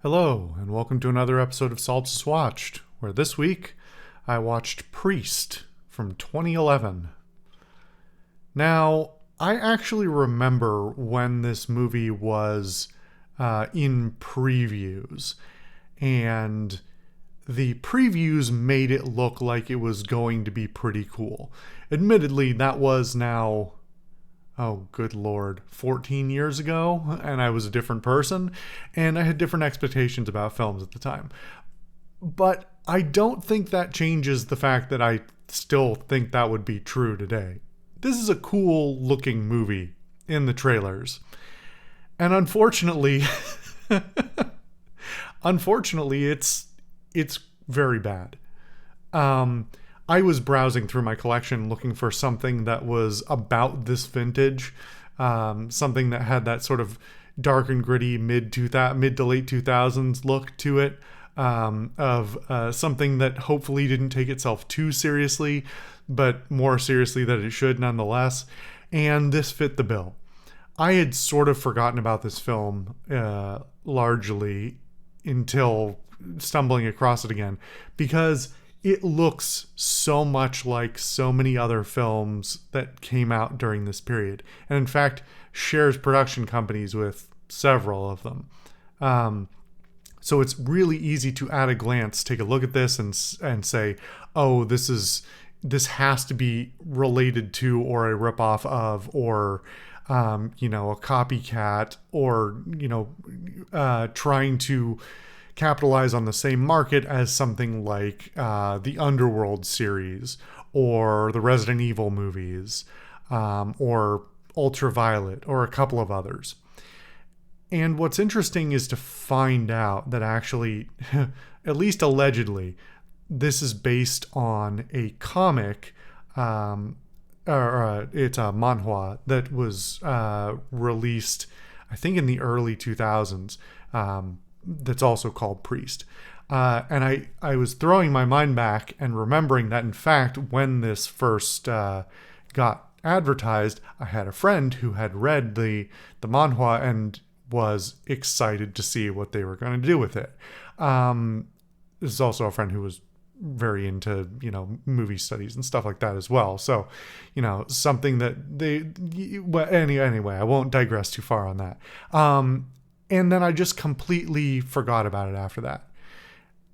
Hello, and welcome to another episode of Solipsist Watched, where this week I watched Priest from 2011. Now, I actually remember when this movie was in previews, and the previews made it look like it was going to be pretty cool. Admittedly, that was now, oh, good Lord, 14 years ago, and I was a different person, and I had different expectations about films at the time. But I don't think that changes the fact that I still think that would be true today. This is a cool looking movie in the trailers. And unfortunately, it's very bad. I was browsing through my collection looking for something that was about this vintage, something that had that sort of dark and gritty mid to late 2000s look to it, of something that hopefully didn't take itself too seriously, but more seriously than it should nonetheless. And this fit the bill. I had sort of forgotten about this film largely until stumbling across it again, because it looks so much like so many other films that came out during this period. And in fact, shares production companies with several of them. So it's really easy to, at a glance, take a look at this and say, oh, this has to be related to, or a ripoff of, or a copycat, or trying to capitalize on the same market as something like the Underworld series, or the Resident Evil movies, or Ultraviolet, or a couple of others. And what's interesting is to find out that actually, at least allegedly, this is based on a comic, it's a manhwa that was released, I think, in the early 2000s, that's also called Priest. And I was throwing my mind back and remembering that, in fact, when this first got advertised, I had a friend who had read the manhwa and was excited to see what they were going to do with it. This is also a friend who was very into, movie studies and stuff like that as well. So, something that anyway, I won't digress too far on that. And then I just completely forgot about it after that.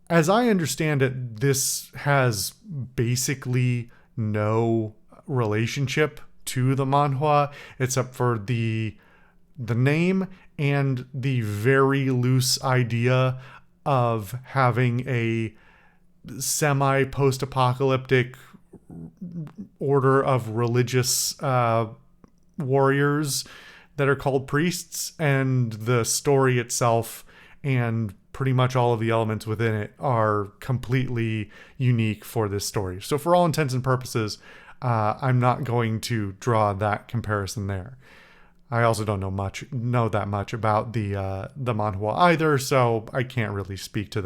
As I understand it, this has basically no relationship to the manhwa, except for the name and the very loose idea of having a semi-post-apocalyptic order of religious warriors that are called priests, and the story itself and pretty much all of the elements within it are completely unique for this story. So for all intents and purposes, I'm not going to draw that comparison there. I also don't know that much about the manhwa either, so I can't really speak to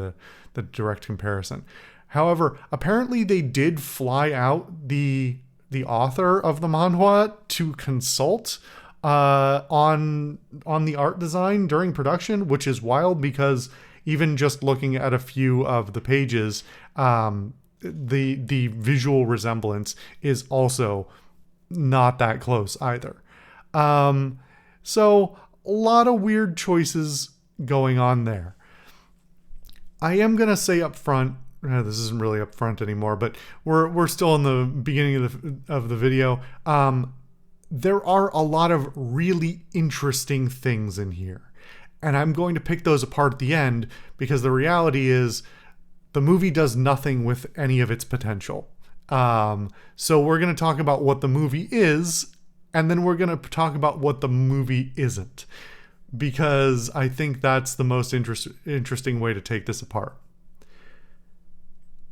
the direct comparison. However, apparently they did fly out the author of the manhwa to consult on the art design during production, which is wild because even just looking at a few of the pages, the visual resemblance is also not that close either. So a lot of weird choices going on there. I am gonna say up front, this isn't really up front anymore, but we're still in the beginning of the video. There are a lot of really interesting things in here, and I'm going to pick those apart at the end, because the reality is the movie does nothing with any of its potential. So we're going to talk about what the movie is, and then we're going to talk about what the movie isn't, because I think that's the most interesting way to take this apart.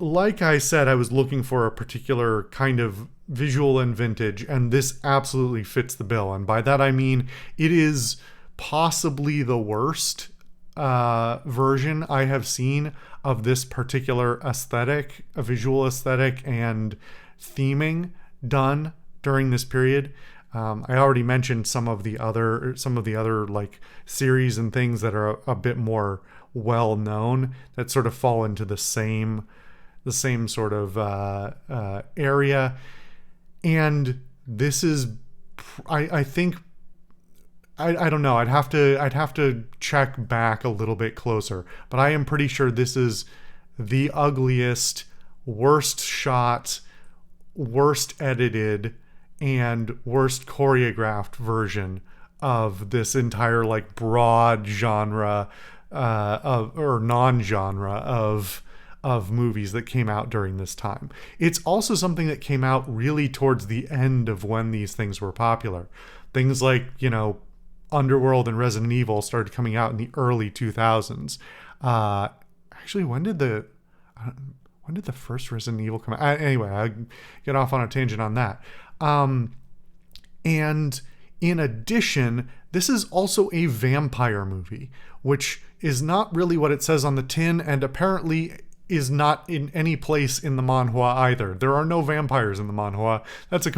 Like I said, I was looking for a particular kind of visual and vintage, and this absolutely fits the bill. And by that I mean it is possibly the worst version I have seen of this particular aesthetic, a visual aesthetic and theming done during this period. I already mentioned some of the other like series and things that are a bit more well known that sort of fall into the same sort of area. And this is, I think, I don't know. I'd have to check back a little bit closer, but I am pretty sure this is the ugliest, worst shot, worst edited, and worst choreographed version of this entire like broad genre or non-genre of movies that came out during this time. It's also something that came out really towards the end of when these things were popular. Things like, Underworld and Resident Evil started coming out in the early 2000s. Actually, when did the first Resident Evil come out? Anyway, I get off on a tangent on that. And in addition, this is also a vampire movie, which is not really what it says on the tin, and apparently is not in any place in the manhwa either. There are no vampires in the manhwa. That's a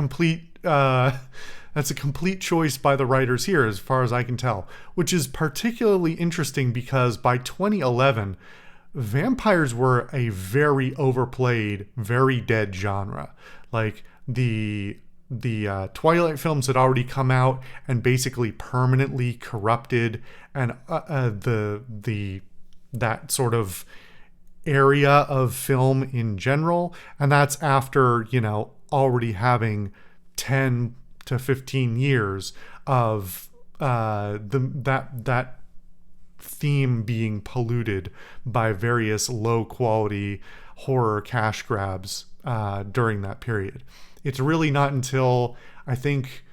complete choice by the writers here, as far as I can tell, which is particularly interesting because by 2011, vampires were a very overplayed, very dead genre. Like the Twilight films had already come out and basically permanently corrupted and that sort of area of film in general, and that's after already having 10 to 15 years of that theme being polluted by various low quality horror cash grabs during that period. It's really not until I think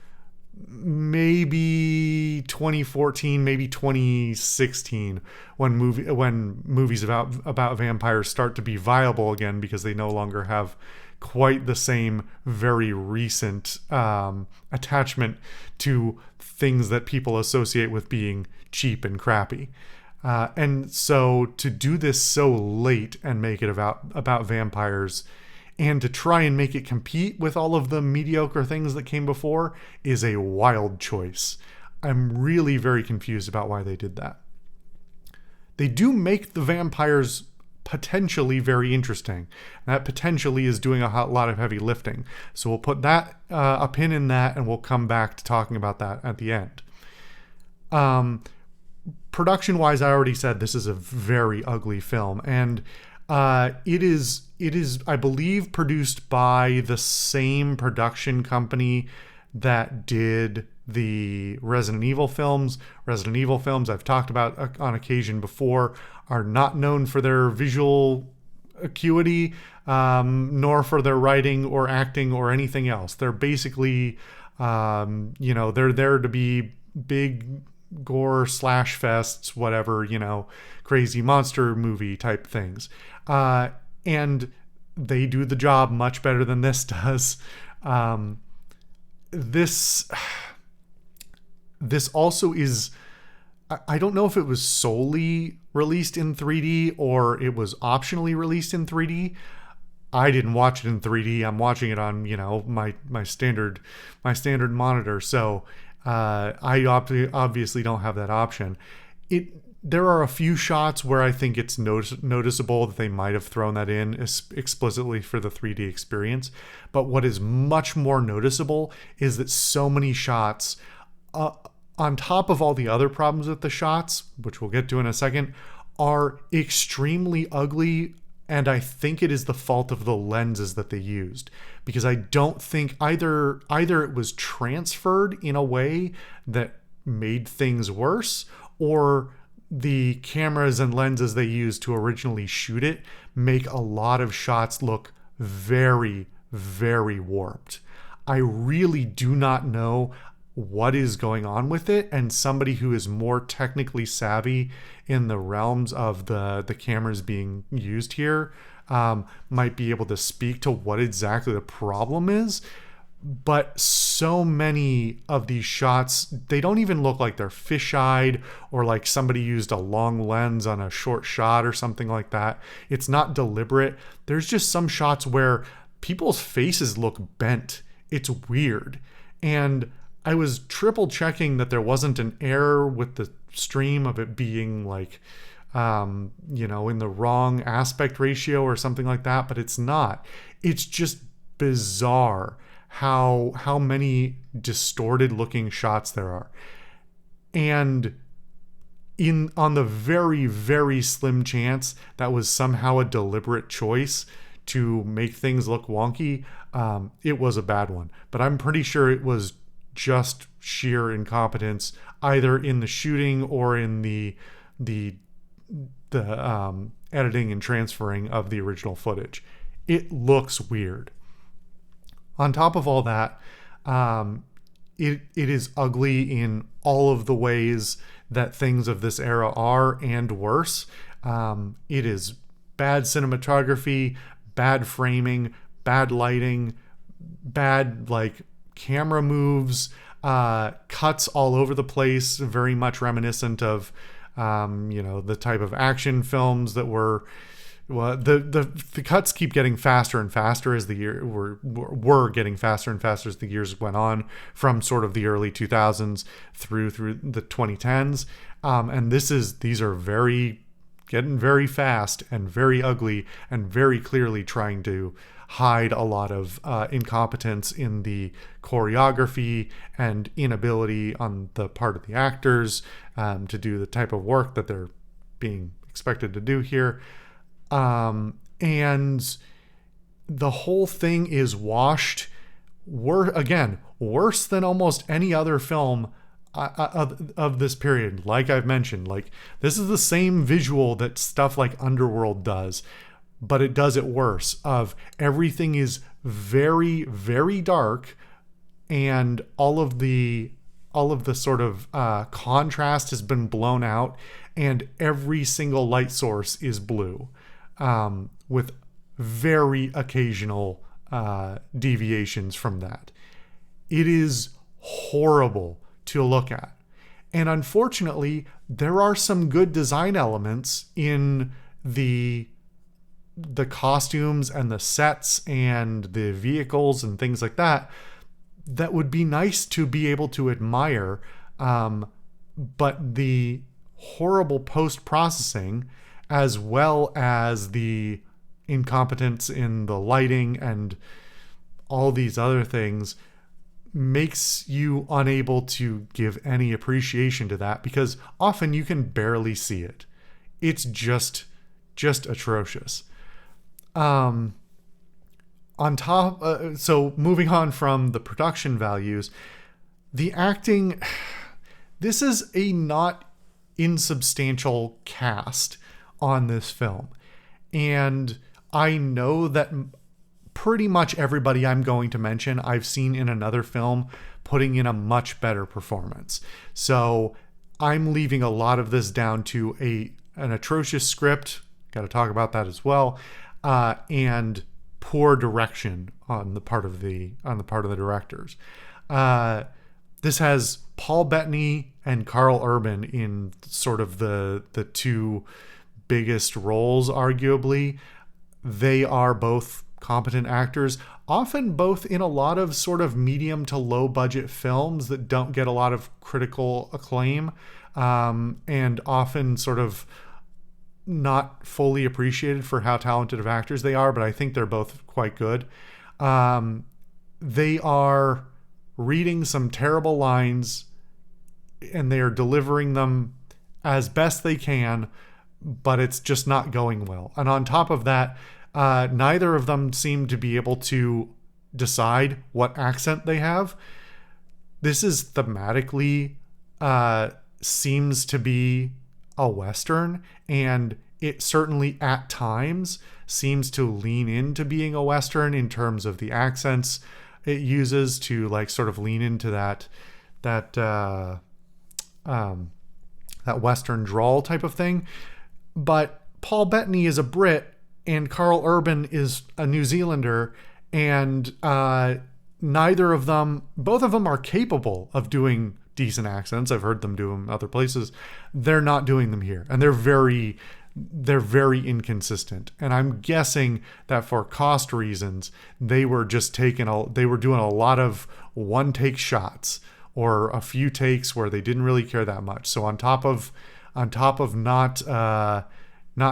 maybe 2014, maybe 2016 when movies about vampires start to be viable again, because they no longer have quite the same very recent attachment to things that people associate with being cheap and crappy. And so to do this so late and make it about vampires, and to try and make it compete with all of the mediocre things that came before, is a wild choice. I'm really very confused about why they did that. They do make the vampires potentially very interesting. That potentially is doing a lot of heavy lifting. So we'll put that a pin in that, and we'll come back to talking about that at the end. Production-wise, I already said this is a very ugly film, and it is, I believe, produced by the same production company that did the Resident Evil films. Resident Evil films, I've talked about on occasion before, are not known for their visual acuity, nor for their writing or acting or anything else. They're basically, they're there to be big gore slash fests, whatever, crazy monster movie type things. And they do the job much better than this does. This also is, I don't know if it was solely released in 3D or it was optionally released in 3D. I didn't watch it in 3D. I'm watching it on, my standard monitor. So I obviously don't have that option. There are a few shots where I think it's noticeable that they might have thrown that in explicitly for the 3D experience. But what is much more noticeable is that so many shots, on top of all the other problems with the shots, which we'll get to in a second, are extremely ugly. And I think it is the fault of the lenses that they used, because I don't think either it was transferred in a way that made things worse, or the cameras and lenses they used to originally shoot it make a lot of shots look very, very warped. I really do not know what is going on with it, and somebody who is more technically savvy in the realms of the cameras being used here might be able to speak to what exactly the problem is. But so many of these shots, they don't even look like they're fisheyed or like somebody used a long lens on a short shot or something like that. It's not deliberate. There's just some shots where people's faces look bent. It's weird. And I was triple checking that there wasn't an error with the stream of it being like, in the wrong aspect ratio or something like that, but it's not. It's just bizarre how many distorted looking shots there are. And on the very, very slim chance that was somehow a deliberate choice to make things look wonky, it was a bad one. But I'm pretty sure it was just sheer incompetence, either in the shooting or in the editing and transferring of the original footage. It looks weird. On top of all that, it is ugly in all of the ways that things of this era are, and worse. It is bad cinematography, bad framing, bad lighting, bad camera moves, cuts all over the place, very much reminiscent of the type of action films that were. Well, the cuts keep getting faster and faster as the year were getting faster and faster as the years went on, from sort of the early 2000s through the 2010s, and these are getting very fast and very ugly and very clearly trying to hide a lot of incompetence in the choreography and inability on the part of the actors to do the type of work that they're being expected to do here. And the whole thing is washed, worse than almost any other film of this period. Like I've mentioned, this is the same visual that stuff like Underworld does, but it does it worse. Of everything is very, very dark, and all of the sort of contrast has been blown out, and every single light source is blue. With very occasional deviations from that. It is horrible to look at. And unfortunately, there are some good design elements in the costumes and the sets and the vehicles and things like that would be nice to be able to admire. But the horrible post-processing, as well as the incompetence in the lighting and all these other things, makes you unable to give any appreciation to that, because often you can barely see it. It's just atrocious. On top, so moving on from the production values, the acting, this is a not insubstantial cast on this film. And I know that pretty much everybody I'm going to mention I've seen in another film putting in a much better performance. So I'm leaving a lot of this down to an atrocious script, got to talk about that as well, and poor direction on the part of the directors. This has Paul Bettany and Carl Urban in sort of the two biggest roles, arguably. They are both competent actors, often both in a lot of sort of medium to low budget films that don't get a lot of critical acclaim, and often sort of not fully appreciated for how talented of actors they are, but I think they're both quite good. They are reading some terrible lines, and they are delivering them as best they can, but it's just not going well. And on top of that, neither of them seem to be able to decide what accent they have. This is thematically seems to be a Western, and it certainly at times seems to lean into being a Western in terms of the accents it uses to sort of lean into that Western drawl type of thing. But Paul Bettany is a Brit and Carl Urban is a New Zealander, and both of them are capable of doing decent accents. I've heard them do them other places. They're not doing them here, and they're very inconsistent. And I'm guessing that for cost reasons, they were doing a lot of one take shots or a few takes where they didn't really care that much. So on top of not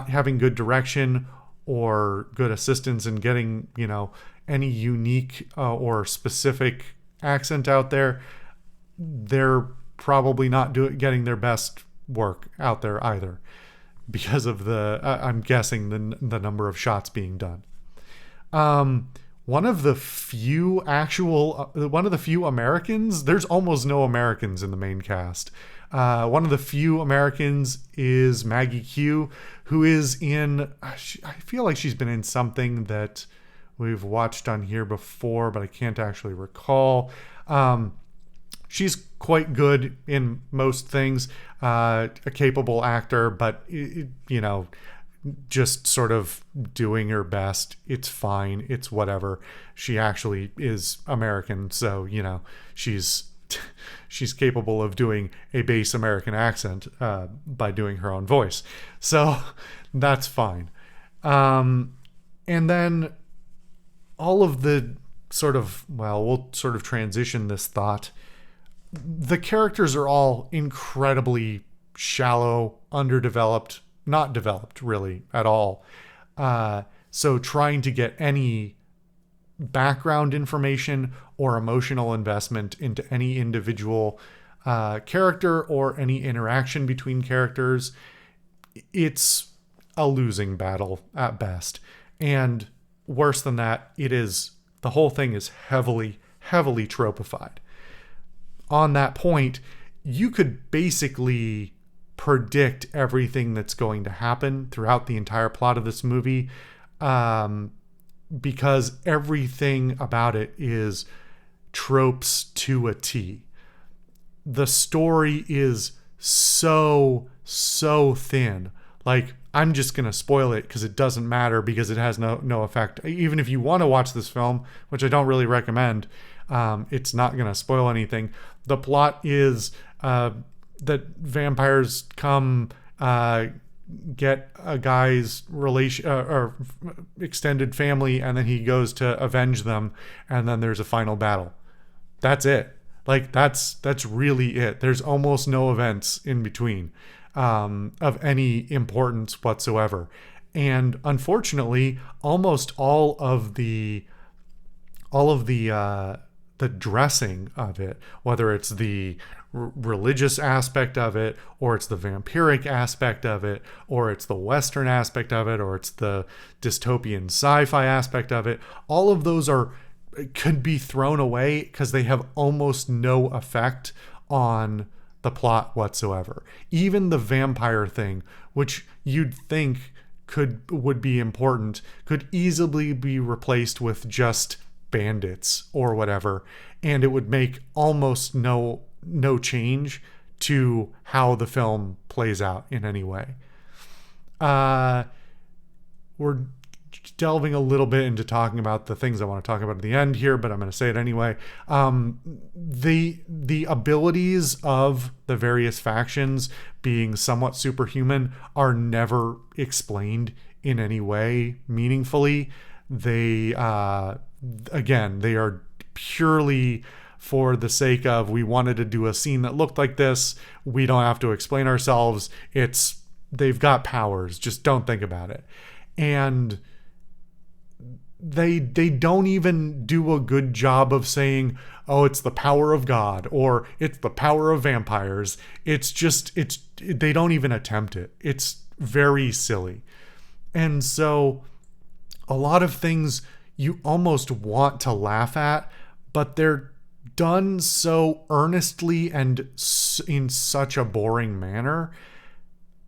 having good direction or good assistance in getting, any unique or specific accent out there, they're probably not getting their best work out there either, because of I'm guessing the number of shots being done. One of the few Americans, there's almost no Americans in the main cast. One of the few Americans is Maggie Q, who is in, I feel like she's been in something that we've watched on here before, but I can't actually recall. She's quite good in most things, a capable actor, but, just sort of doing her best. It's fine. It's whatever. She actually is American, so, she's capable of doing a base American accent by doing her own voice. So that's fine. And then all of the we'll sort of transition this thought. The characters are all incredibly shallow, underdeveloped, not developed really at all. So trying to get any background information or emotional investment into any individual character or any interaction between characters, it's a losing battle at best. And worse than that, the whole thing is heavily, heavily tropified. On that point, you could basically predict everything that's going to happen throughout the entire plot of this movie, because everything about it is tropes to a T. The story is so thin. Like, I'm just going to spoil it because it doesn't matter, because it has no effect. Even if you want to watch this film, which I don't really recommend, it's not going to spoil anything. The plot is that vampires come get a guy's relation or extended family, and then he goes to avenge them, and then there's a final battle. That's it. Like, that's really it. There's almost no events in between of any importance whatsoever. And unfortunately, almost all of the dressing of it, whether it's the religious aspect of it, or it's the vampiric aspect of it, or it's the Western aspect of it, or it's the dystopian sci-fi aspect of it, all of those could be thrown away because they have almost no effect on the plot whatsoever. Even the vampire thing, which you'd think would be important, could easily be replaced with just bandits or whatever, and it would make almost no change to how the film plays out in any way. We're delving a little bit into talking about the things I want to talk about at the end here, but I'm going to say it anyway. The abilities of the various factions being somewhat superhuman are never explained in any way meaningfully. They are purely for the sake of, we wanted to do a scene that looked like this. We don't have to explain ourselves. They've got powers. Just don't think about it. And they don't even do a good job of saying, oh, it's the power of God, or it's the power of vampires. They don't even attempt it. It's very silly. And so a lot of things you almost want to laugh at, but they're done so earnestly and in such a boring manner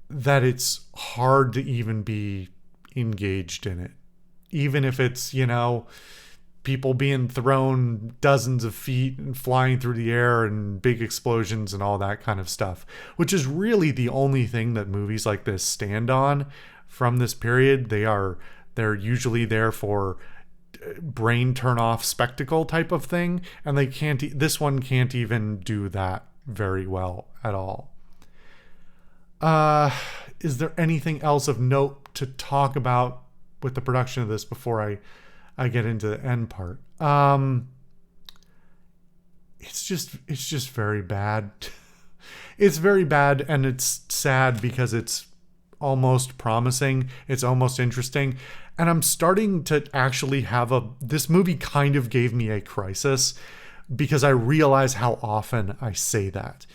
that it's hard to even be engaged in it. Even if it's, people being thrown dozens of feet and flying through the air and big explosions and all that kind of stuff, which is really the only thing that movies like this stand on from this period. They're usually there for brain turn off spectacle type of thing, and this one can't even do that very well at all. Is there anything else of note to talk about with the production of this before I get into the end part? it's just very bad. It's very bad, and it's sad because it's almost promising. It's almost interesting. And I'm starting to actually this movie kind of gave me a crisis because I realize how often I say that.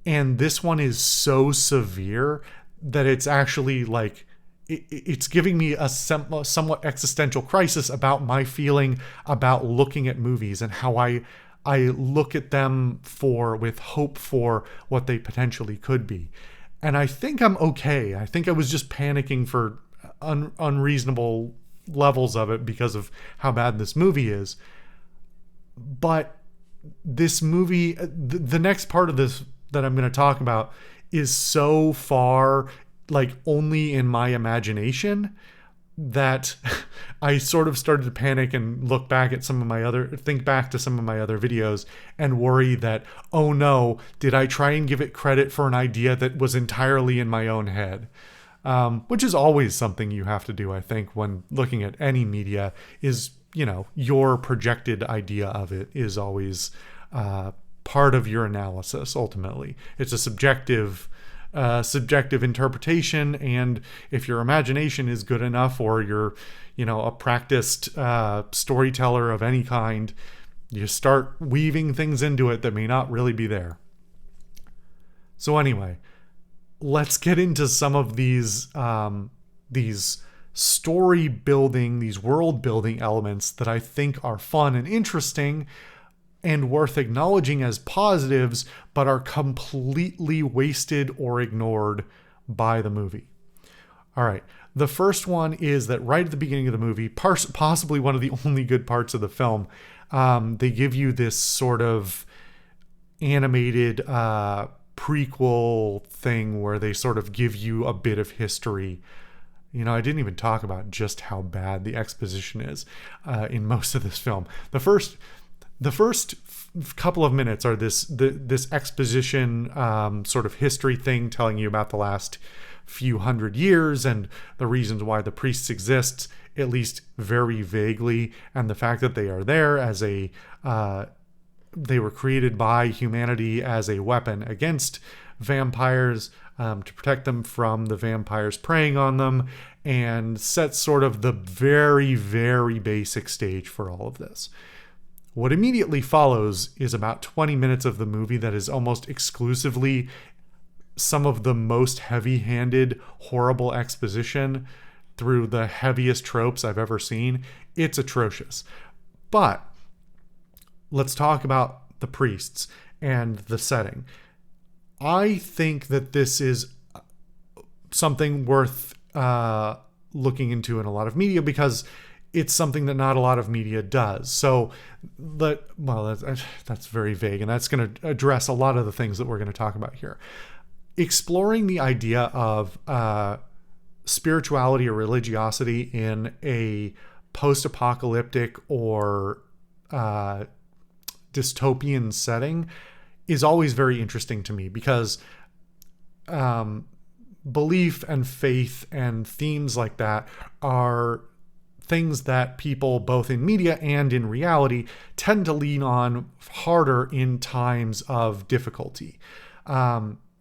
And this one is so severe that it's actually like, it's giving me a somewhat existential crisis about my feeling about looking at movies and how I look at them with hope for what they potentially could be. And I think I'm okay. I think I was just panicking for unreasonable levels of it because of how bad this movie is. But this movie, the next part of this that I'm going to talk about is so far like only in my imagination that I sort of started to panic and think back to some of my other videos and worry that, oh no, did I try and give it credit for an idea that was entirely in my own head? Which is always something you have to do, I think, when looking at any media is, your projected idea of it is always part of your analysis, ultimately. It's a subjective interpretation, and if your imagination is good enough, or you're a practiced storyteller of any kind, you start weaving things into it that may not really be there. So anyway, let's get into some of these story building, these world building elements that I think are fun and interesting and worth acknowledging as positives, but are completely wasted or ignored by the movie. All right. The first one is that right at the beginning of the movie, possibly one of the only good parts of the film, they give you this sort of animated prequel thing where they sort of give you a bit of history. I didn't even talk about just how bad the exposition is in most of this film. The first couple of minutes are this exposition sort of history thing telling you about the last few hundred years and the reasons why the priests exist, at least very vaguely, and the fact that they are there as they were created by humanity as a weapon against vampires, to protect them from the vampires preying on them, and set sort of the very, very basic stage for all of this. What immediately follows is about 20 minutes of the movie that is almost exclusively some of the most heavy-handed, horrible exposition through the heaviest tropes I've ever seen. It's atrocious. But let's talk about the priests and the setting. I think that this is something worth looking into in a lot of media because it's something that not a lot of media does. So, that's very vague, and that's going to address a lot of the things that we're going to talk about here. Exploring the idea of spirituality or religiosity in a post-apocalyptic or dystopian setting is always very interesting to me because belief and faith and themes like that are things that people both in media and in reality tend to lean on harder in times of difficulty.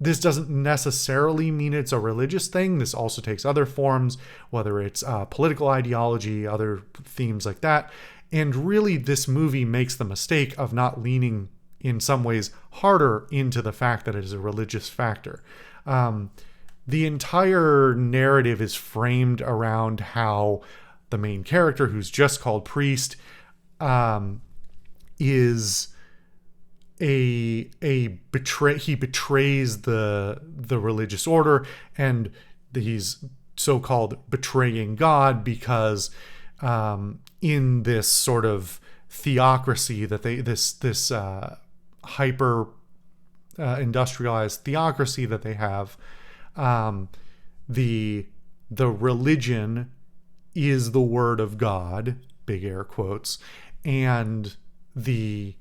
This doesn't necessarily mean it's a religious thing. This also takes other forms, whether it's political ideology, other themes like that. And really, this movie makes the mistake of not leaning in some ways harder into the fact that it is a religious factor. The entire narrative is framed around how the main character, who's just called Priest, is he betrays the religious order, and he's so-called betraying God because in this sort of theocracy that this hyper industrialized theocracy that they have, the religion is the word of God, big air quotes, and they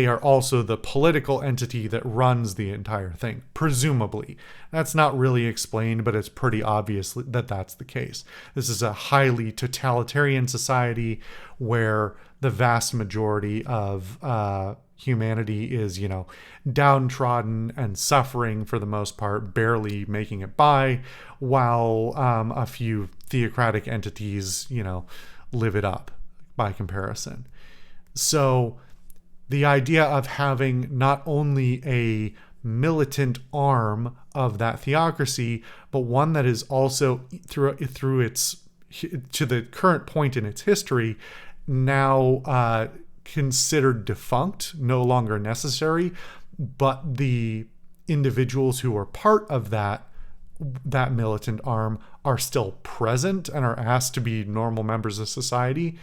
are also the political entity that runs the entire thing, presumably. That's not really explained, but it's pretty obvious that that's the case. This is a highly totalitarian society where the vast majority of humanity is, downtrodden and suffering for the most part, barely making it by, while a few theocratic entities, live it up by comparison. So the idea of having not only a militant arm of that theocracy, but one that is also through its to the current point in its history now considered defunct, no longer necessary, but the individuals who are part of that militant arm are still present and are asked to be normal members of society.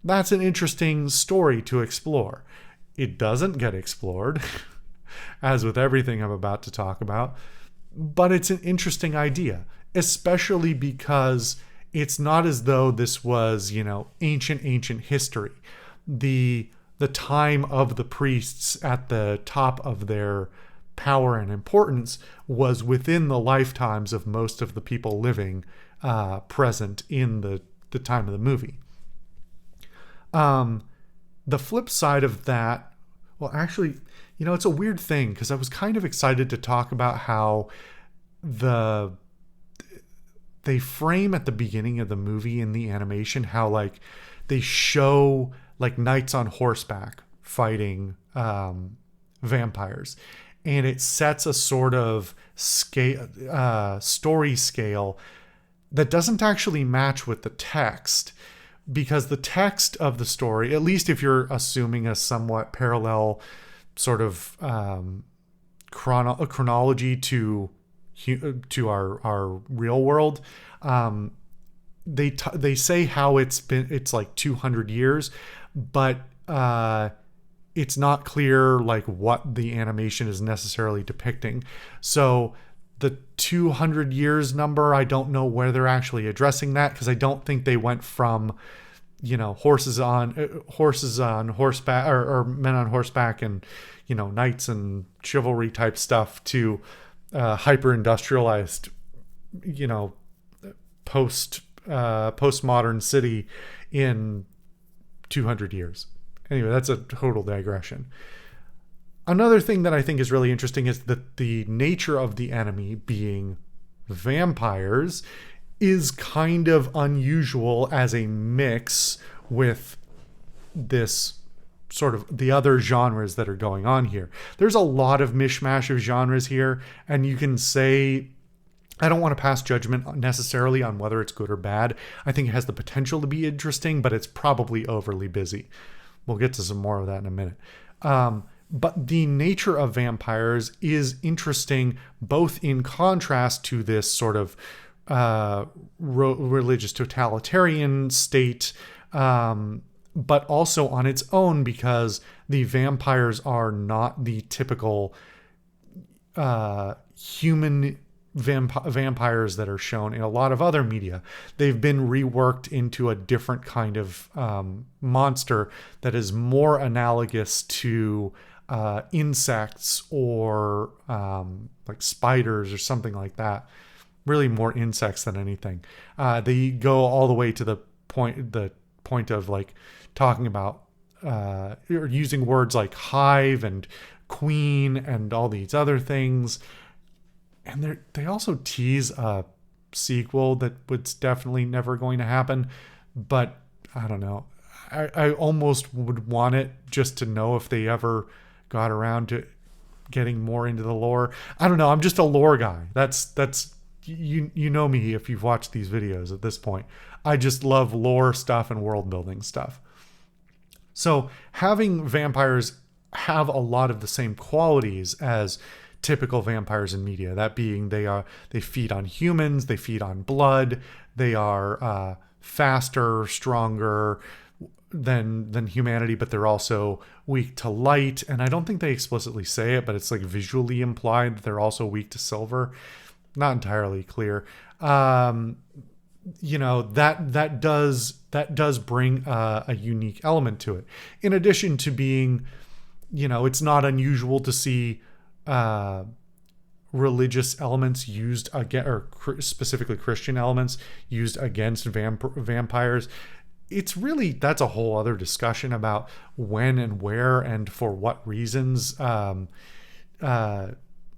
That's an interesting story to explore. It doesn't get explored, as with everything I'm about to talk about, but it's an interesting idea, especially because it's not as though this was, ancient history. The time of the priests at the top of their power and importance was within the lifetimes of most of the people living present in the time of the movie. The flip side of that, well, actually, it's a weird thing because I was kind of excited to talk about how they frame at the beginning of the movie in the animation how like they show like knights on horseback fighting vampires, and it sets a sort of story scale that doesn't actually match with the text, because the text of the story, at least if you're assuming a somewhat parallel sort of chronology to our real world, they say how it's like 200 years, but it's not clear like what the animation is necessarily depicting. So the 200 years number, I don't know where they're actually addressing that, because I don't think they went from horses on horseback or men on horseback and knights and chivalry type stuff to hyper industrialized postmodern city in 200 years. Anyway, that's a total digression. Another thing that I think is really interesting is that the nature of the enemy being vampires is kind of unusual as a mix with this sort of the other genres that are going on here. There's a lot of mishmash of genres here, and you can say, I don't want to pass judgment necessarily on whether it's good or bad. I think it has the potential to be interesting, but it's probably overly busy. We'll get to some more of that in a minute. But the nature of vampires is interesting, both in contrast to this sort of religious totalitarian state, but also on its own, because the vampires are not the typical human vampires that are shown in a lot of other media. They've been reworked into a different kind of monster that is more analogous to insects or like spiders or something like that. Really more insects than anything. They go all the way to the point of like talking about or using words like hive and queen and all these other things. And they also tease a sequel that was definitely never going to happen. But I don't know. I almost would want it just to know if they ever got around to getting more into the lore. I don't know. I'm just a lore guy. That's you know me if you've watched these videos at this point. I just love lore stuff and world building stuff. So having vampires have a lot of the same qualities as typical vampires in media, that being they feed on humans, they feed on blood, they are faster, stronger than humanity, but they're also weak to light. And I don't think they explicitly say it, but it's like visually implied that they're also weak to silver. Not entirely clear. That does bring a unique element to it. In addition to being, it's not unusual to see religious elements used against, or specifically Christian elements used against vampires. it's really, that's a whole other discussion about when and where and for what reasons uh,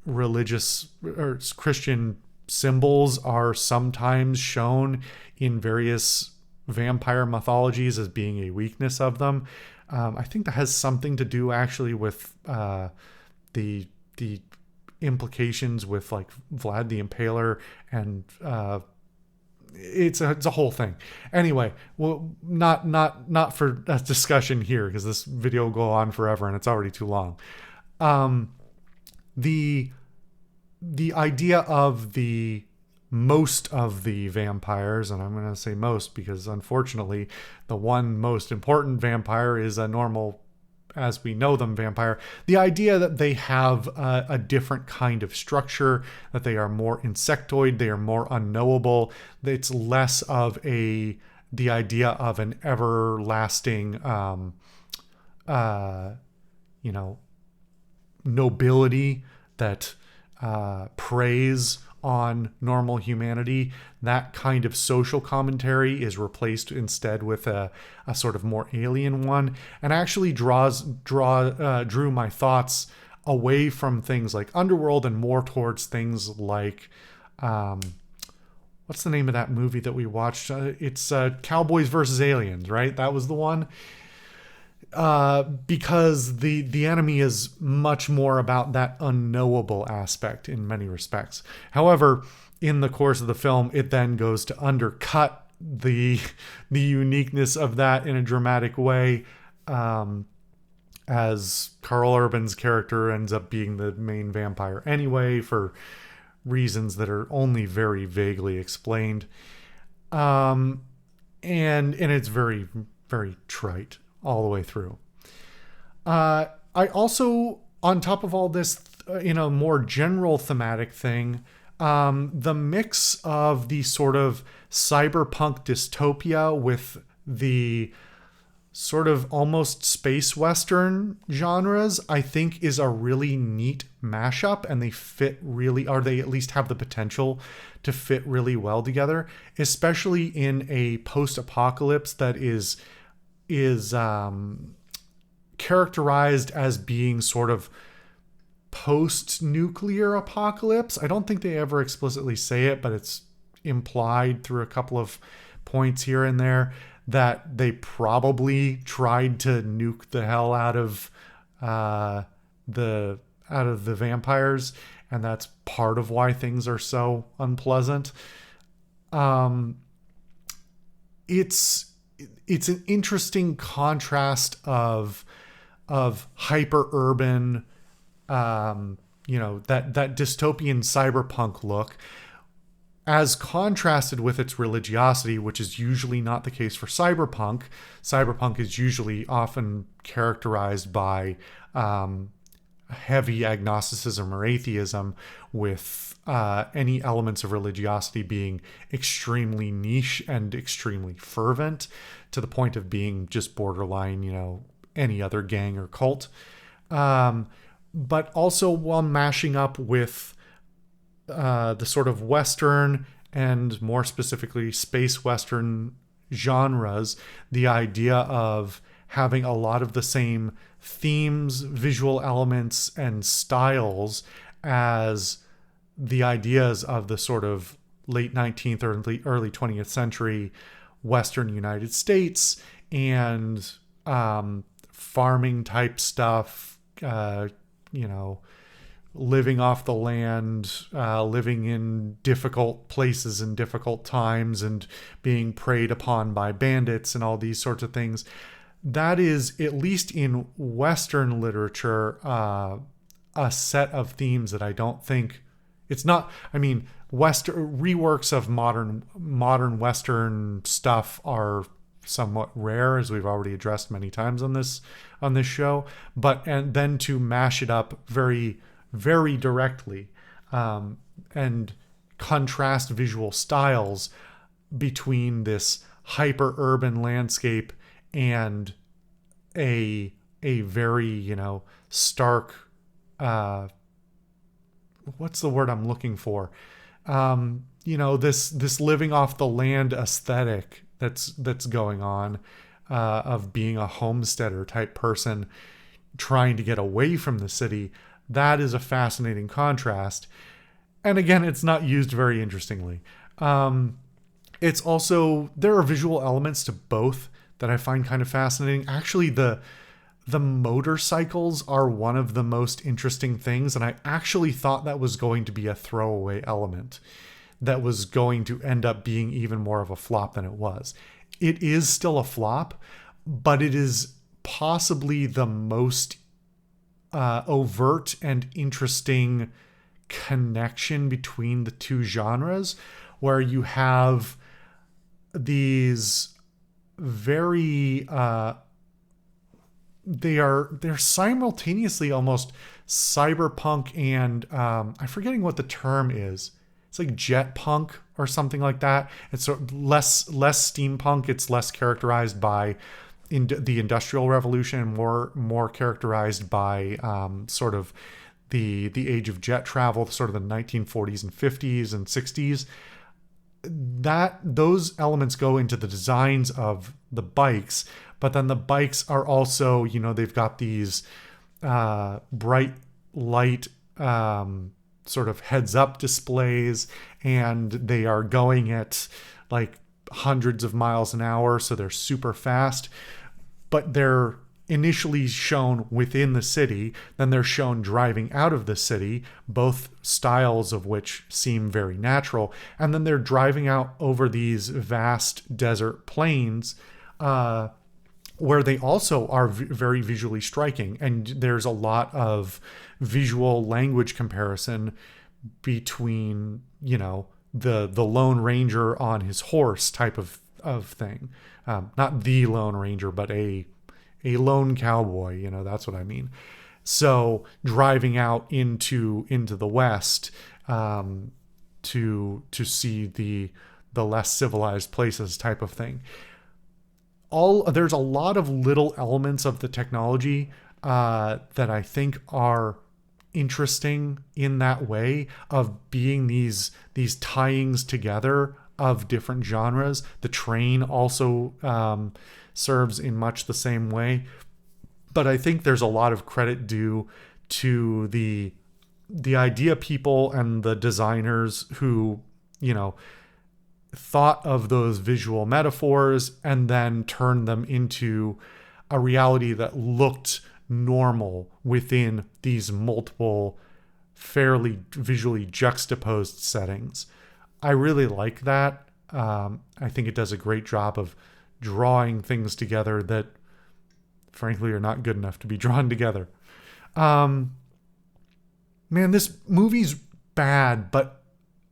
religious or Christian symbols are sometimes shown in various vampire mythologies as being a weakness of them. I think that has something to do actually with the implications with like Vlad the Impaler, and it's a whole thing. Anyway, well, not for a discussion here because this video will go on forever and it's already too long. The idea of the most of the vampires, and I'm going to say most because unfortunately the one most important vampire is a normal, as we know them, vampire. The idea that they have a different kind of structure, that they are more insectoid, they are more unknowable. It's less of the idea of an everlasting, nobility that preys on normal humanity. That kind of social commentary is replaced instead with a sort of more alien one, and actually drew my thoughts away from things like Underworld and more towards things like what's the name of that movie that we watched? It's Cowboys versus Aliens, right? That was the one. Because the enemy is much more about that unknowable aspect in many respects. However, in the course of the film, it then goes to undercut the uniqueness of that in a dramatic way, as Carl Urban's character ends up being the main vampire anyway, for reasons that are only very vaguely explained. And it's very, very trite all the way through. I also, on top of all this, in a more general thematic thing, the mix of the sort of cyberpunk dystopia with the sort of almost space western genres, I think is a really neat mashup, and they fit really, or they at least have the potential to fit really well together, especially in a post-apocalypse that is characterized as being sort of post-nuclear apocalypse. I don't think they ever explicitly say it, but it's implied through a couple of points here and there that they probably tried to nuke the hell out of the vampires, and that's part of why things are so unpleasant. It's an interesting contrast of hyper urban, that dystopian cyberpunk look, as contrasted with its religiosity, which is usually not the case for cyberpunk. Cyberpunk is usually often characterized by heavy agnosticism or atheism, with any elements of religiosity being extremely niche and extremely fervent, to the point of being just borderline, any other gang or cult. But also while mashing up with the sort of Western, and more specifically space Western genres, the idea of having a lot of the same themes, visual elements, and styles as the ideas of the sort of late 19th or early 20th century Western United States, and farming type stuff, living off the land, living in difficult places and difficult times, and being preyed upon by bandits and all these sorts of things. That is, at least in Western literature, a set of themes that I don't think, it's not, Western reworks of modern Western stuff are somewhat rare, as we've already addressed many times on this show. And then to mash it up very, very directly, and contrast visual styles between this hyper urban landscape and a very, stark, what's the word I'm looking for? This living off the land aesthetic that's going on, of being a homesteader type person trying to get away from the city. That is a fascinating contrast. And again, it's not used very interestingly. It's also, there are visual elements to both that I find kind of fascinating. Actually, the motorcycles are one of the most interesting things, and I actually thought that was going to be a throwaway element that was going to end up being even more of a flop than it was. It is still a flop, but it is possibly the most overt and interesting connection between the two genres, where you have these very they're simultaneously almost cyberpunk and I'm forgetting what the term is. It's like jet punk or something like that. It's sort of less steampunk. It's less characterized by the Industrial Revolution and more characterized by sort of the age of jet travel, sort of the 1940s and 50s and 60s. Those elements go into the designs of the bikes, but then the bikes are also, they've got these bright light sort of heads up displays, and they are going at like hundreds of miles an hour, so they're super fast, but they're initially shown within the city, then they're shown driving out of the city, both styles of which seem very natural, and then they're driving out over these vast desert plains where they also are very visually striking, and there's a lot of visual language comparison between the Lone Ranger on his horse type of thing, not the Lone Ranger, but a lone cowboy, that's what I mean. So driving out into the West to see the less civilized places type of thing. There's a lot of little elements of the technology that I think are interesting in that way of being these tyings together of different genres. The train also serves in much the same way, but I think there's a lot of credit due to the idea people and the designers who thought of those visual metaphors and then turned them into a reality that looked normal within these multiple fairly visually juxtaposed settings. I really like that. I think it does a great job of drawing things together that frankly are not good enough to be drawn together. Man, this movie's bad, but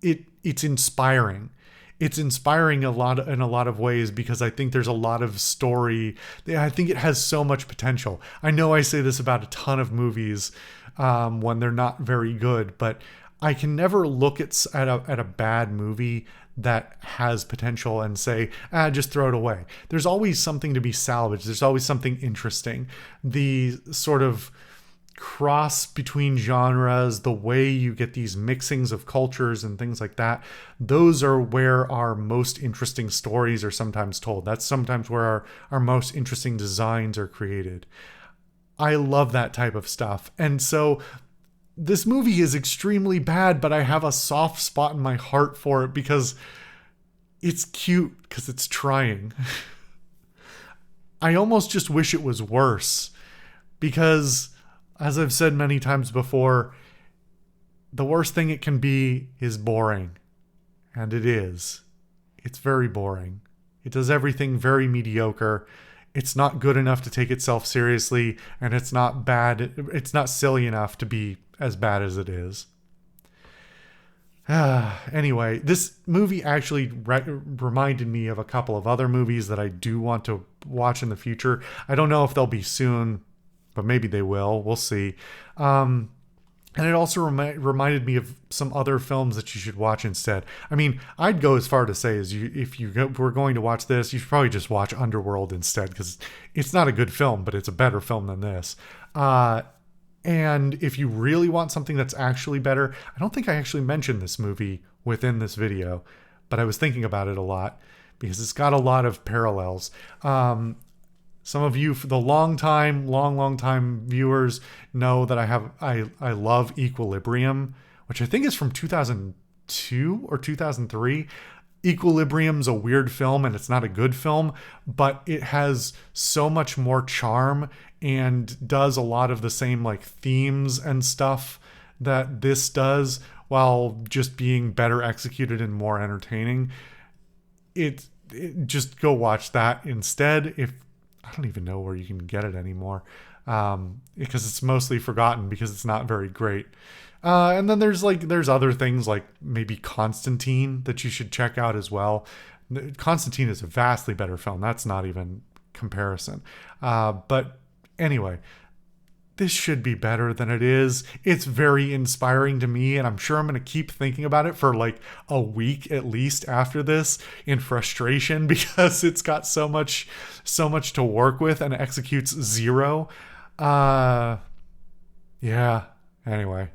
it's inspiring. It's inspiring in a lot of ways, because I think there's a lot of story. I think it has so much potential. I know I say this about a ton of movies when they're not very good, but I can never look at a bad movie that has potential and say, just throw it away. There's always something to be salvaged. There's always something interesting. The sort of cross between genres, the way you get these mixings of cultures and things like that, those are where our most interesting stories are sometimes told. That's sometimes where our most interesting designs are created. I love that type of stuff. And so this movie is extremely bad, but I have a soft spot in my heart for it because it's cute, because it's trying. I almost just wish it was worse, because as I've said many times before, the worst thing it can be is boring. And it is. It's very boring. It does everything very mediocre. It's not good enough to take itself seriously, and it's not bad. It's not silly enough to be as bad as it is. Anyway, this movie actually reminded me of a couple of other movies that I do want to watch in the future. I don't know if they'll be soon, but maybe they will. We'll see. And it also reminded me of some other films that you should watch instead. I mean, I'd go as far to say if you were going to watch this, you should probably just watch Underworld instead, because it's not a good film, but it's a better film than this. And if you really want something that's actually better, I don't think I actually mentioned this movie within this video, but I was thinking about it a lot. because it's got a lot of parallels. Some of you, the long time viewers, know that I love Equilibrium, which I think is from 2002 or 2003. Equilibrium's a weird film and it's not a good film, but it has so much more charm and does a lot of the same like themes and stuff that this does, while just being better executed and more entertaining. It just go watch that instead. If I don't even know where you can get it anymore, because it's mostly forgotten because it's not very great. And then there's other things like maybe Constantine that you should check out as well. Constantine is a vastly better film. That's not even comparison. But anyway, this should be better than it is. It's very inspiring to me, and I'm sure I'm going to keep thinking about it for like a week at least after this in frustration, because it's got so much to work with and executes zero. Yeah. Anyway,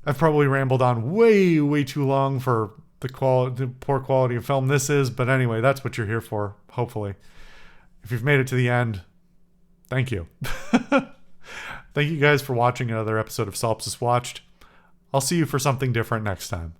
I've probably rambled on way too long for the poor quality of film this is, but anyway, that's what you're here for, hopefully. If you've made it to the end, thank you. Thank you guys for watching another episode of Solipsist Watched. I'll see you for something different next time.